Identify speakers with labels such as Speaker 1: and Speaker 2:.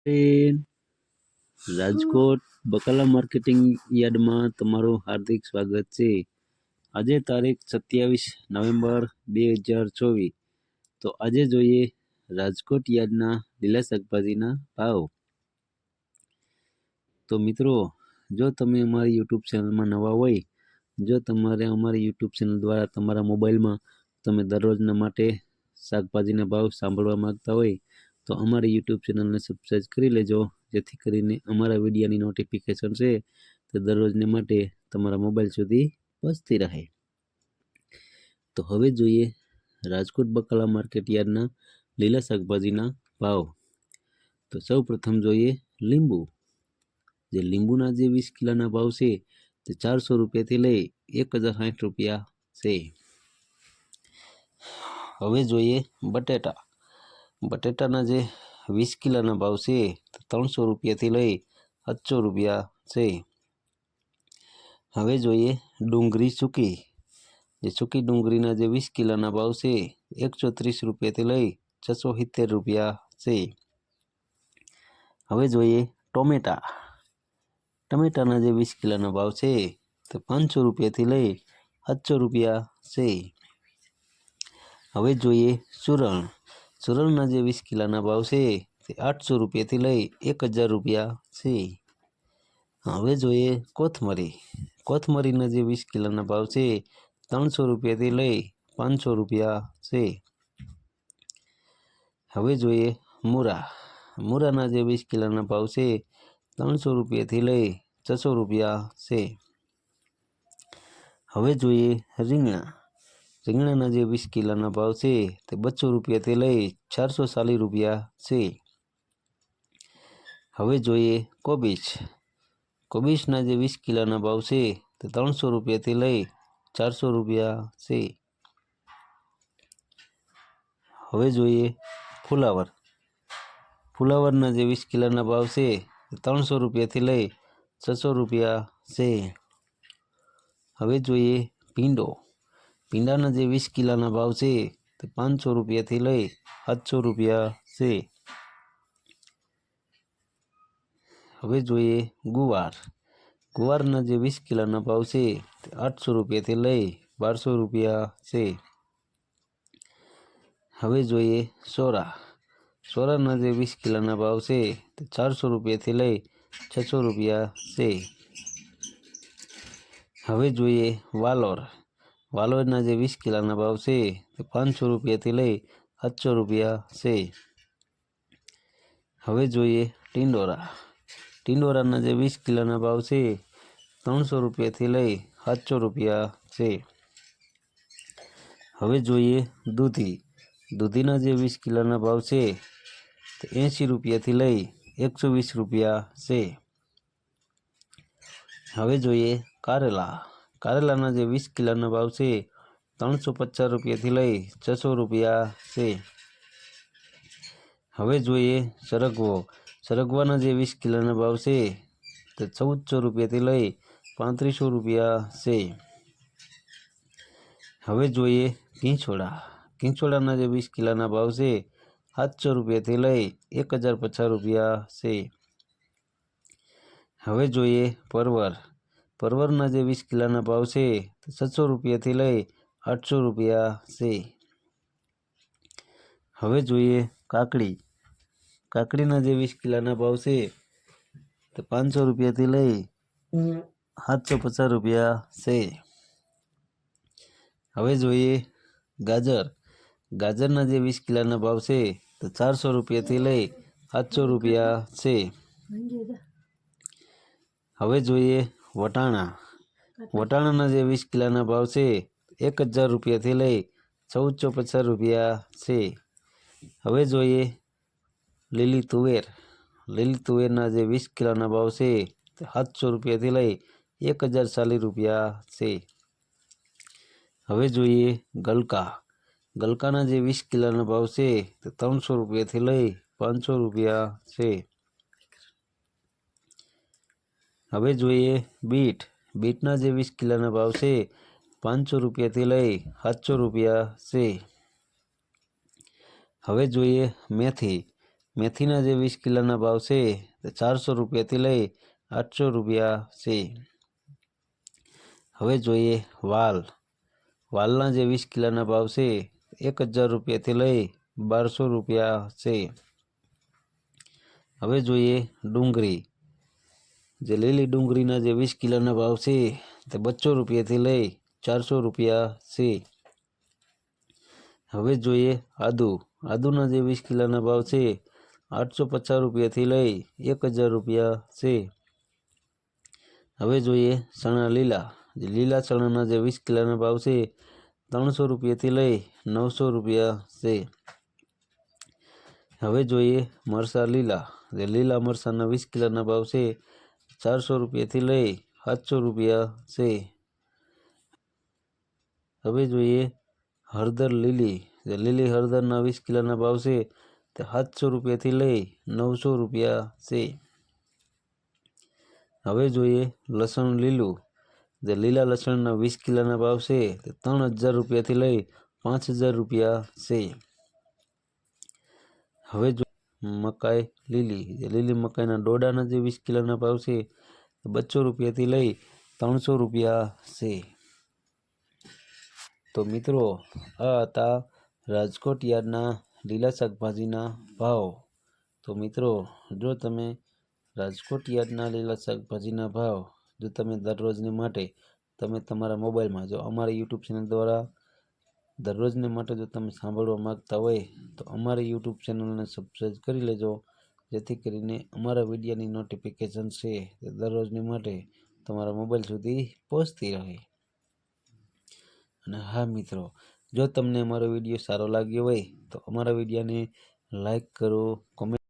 Speaker 1: બેન, રાજકોટ બકાલા માર્કેટિંગ યાર્ડમાં તમારું હાર્દિક સ્વાગત છે. આજે તારીખ 27 નવેમ્બર 2024. તો આજે જોઈએ રાજકોટ યાર્ડના લીલા શાકભાજીના ભાવ. તો મિત્રો, જો તમે અમારી યુટ્યુબ ચેનલમાં નવા હોય, જો તમારે અમારી યુટ્યુબ ચેનલ દ્વારા તમારા મોબાઈલમાં તમે દરરોજના માટે શાકભાજીના ભાવ સાંભળવા માંગતા હોય તો અમારી યુટ્યુબ ચેનલને સબસ્ક્રાઈબ કરી લેજો, જેથી કરીને અમારા વિડીયોની નોટિફિકેશન છે તે દરરોજને માટે તમારા મોબાઈલ સુધી પહોંચતી રહે. તો હવે જોઈએ રાજકોટ બકાલા માર્કેટ યાર્ડના લીલા શાકભાજીના ભાવ. તો સૌ પ્રથમ જોઈએ લીંબુ. જે લીંબુના જે 20 કિલોના ભાવ છે તે 400 રૂપિયાથી લઈ 1060 રૂપિયા છે. હવે જોઈએ બટેટા. બટેટાના જે 20 કિલોના ભાવ છે તે 300 રૂપિયાથી લઈ 700 રૂપિયા છે. હવે જોઈએ ડુંગળી સૂકી. જે સૂકી ડુંગળીના જે 20 કિલોના ભાવ છે 130 રૂપિયાથી લઈ 670 રૂપિયા છે. હવે જોઈએ ટોમેટા. ટમેટાના જે 20 કિલોના ભાવ છે તે 500 રૂપિયાથી લઈ 700 રૂપિયા છે. હવે જોઈએ સુરણ. સુરણના જે 20 કિલોના ભાવ છે તે 800 રૂપિયાથી લઈ 1000 રૂપિયા છે. હવે જોઈએ કોથમરી. કોથમરીના જે 20 કિલોના ભાવ છે 300 રૂપિયાથી લઈ 500 રૂપિયા છે. હવે જોઈએ મૂળા. મૂળાના જે 20 કિલોના ભાવ છે 300 રૂપિયાથી લઈ 600 રૂપિયા છે. હવે જોઈએ રીંગણા. રીંગણાના જે 20 કિલોના ભાવ છે તે 200 રૂપિયાથી લઈ 440 રૂપિયા છે. હવે જોઈએ કોબીજ. કોબીજના જે 20 કિલોના ભાવ છે તે 300 રૂપિયાથી લઈ 400 રૂપિયા છે. હવે જોઈએ ફુલાવર. ફુલાવરના જે 20 કિલોના ભાવ છે તે 300 રૂપિયાથી લઈ 600 રૂપિયા છે. હવે જોઈએ ભીંડો. ભીંડાના જે 20 કિલોના ભાવ છે તે 500 રૂપિયાથી લઈ 700 રૂપિયા છે. હવે જોઈએ ગુવાર. ગુવારના જે 20 કિલોના ભાવ છે તે 800 રૂપિયાથી લઈ 1200 રૂપિયા છે. હવે જોઈએ સોરા. સોરાના જે 20 કિલોના ભાવ છે તે 400 રૂપિયાથી લઈ 600 રૂપિયા છે. હવે જોઈએ વાલોર. વાલોરના જે 20 કિલોના ભાવ છે તે 500 રૂપિયાથી લઈ 700 રૂપિયા છે. હવે જોઈએ ટિંડોરા. ટિંડોરાના જે 20 કિલોના ભાવ છે 300 રૂપિયાથી લઈ 700 રૂપિયા છે. હવે જોઈએ દૂધી. દૂધીના જે 20 કિલોના ભાવ છે તે 80 રૂપિયાથી લઈ 120 રૂપિયા છે. હવે જોઈએ કારેલા. કારેલાના જે 20 કિલોના ભાવ છે 350 રૂપિયાથી લઈ 600 રૂપિયા છે. હવે જોઈએ સરગવો. સરગવાના જે 20 કિલોના ભાવ છે તે 1400 રૂપિયાથી લઈ 3500 રૂપિયા છે. હવે જોઈએ કીંછોડા. કીંછોડાના જે 20 કિલોના ભાવ છે 700 રૂપિયાથી લઈ 1050 રૂપિયા છે. હવે જોઈએ પરવર. પરવરના જે 20 કિલોના ભાવ છે તે 700 રૂપિયાથી લઈ 800 રૂપિયા છે. હવે જોઈએ કાકડી. કાકડીના જે 20 કિલોના ભાવ છે તે 500 રૂપિયાથી લઈ 750 રૂપિયા છે. હવે જોઈએ ગાજર. ગાજરના જે 20 કિલોના ભાવ છે તે 400 રૂપિયાથી લઈ 700 રૂપિયા છે. હવે જોઈએ વટાણા. વટાણાના જે 20 કિલોના ભાવ છે 1000 રૂપિયાથી લઈ 1450 રૂપિયા છે. હવે જોઈએ લીલી તુવેર. લીલી તુવેરના જે 20 કિલોના ભાવ છે તે 700 રૂપિયાથી લઈ 1040 રૂપિયા છે. હવે જોઈએ ગલકા. ગલકાના જે 20 કિલોના ભાવ છે તે 300 રૂપિયાથી લઈ 500 રૂપિયા છે. હવે જોઈએ બીટ. બીટના જે 20 કિલોના ભાવ છે 500 રૂપિયાથી લઈ 700 રૂપિયા છે. હવે જોઈએ મેથી. મેથીના જે 20 કિલોના ભાવ છે તે 400 રૂપિયાથી લઈ 800 રૂપિયા છે. હવે જોઈએ વાલના જે 20 કિલોના ભાવ છે 1000 રૂપિયાથી લઈ 1200 રૂપિયા છે. હવે જોઈએ ડુંગળી, જે લીલી ડુંગળીના જે 20 કિલોના ભાવ છે તે 200 રૂપિયાથી લઈ 400 રૂપિયા છે. હવે જોઈએ આદુના જે 20 કિલોના ભાવ છે 850 રૂપિયાથી લઈ 1000 રૂપિયા છે. હવે જોઈએ ચણા લીલા, જે લીલા ચણાના જે 20 કિલોના ભાવ છે 300 રૂપિયાથી લઈ 900 રૂપિયા છે. હવે જોઈએ મરચાં લીલા, જે લીલા મરચાંના 20 કિલોના ભાવ છે 400 રૂપિયાથી લઈ 700 રૂપિયા છે. હવે જોઈએ હળદર લીલી, જે લીલી હળદરના 20 કિલોના ભાવ છે તે 700 રૂપિયાથી લઈ 900 રૂપિયા છે. હવે જોઈએ લસણ લીલું, જે લીલા લસણના 20 કિલોના ભાવ છે તે 3000 રૂપિયાથી લઈ 5000 રૂપિયા છે. હવે મકાઈ લીલી, જે લીલી મકાઈના ડોડાના જે 20 કિલોના ભાવ છે 200 રૂપિયાથી લઈ 300 રૂપિયા છે. તો મિત્રો, આ હતા રાજકોટ યાર્ડના લીલા શાકભાજીના ભાવ. તો મિત્રો, જો તમે રાજકોટ યાર્ડના લીલા શાકભાજીના ભાવ જો તમે દરરોજને માટે તમે તમારા મોબાઈલમાં જો અમારી યુટ્યુબ ચેનલ દ્વારા દરરોજને માટે જો તમે સાંભળવા માગતા હોય તો અમારી યુટ્યુબ ચેનલને સબસ્ક્રાઈબ કરી લેજો, જેથી કરીને અમારા વિડીયોની નોટિફિકેશન છે તે દરરોજને માટે તમારા મોબાઈલ સુધી પહોંચતી રહે. અને હા મિત્રો, જો તમને અમારો વિડીયો સારો લાગ્યો હોય તો અમારા વિડીયોને લાઈક કરો, કોમેન્ટ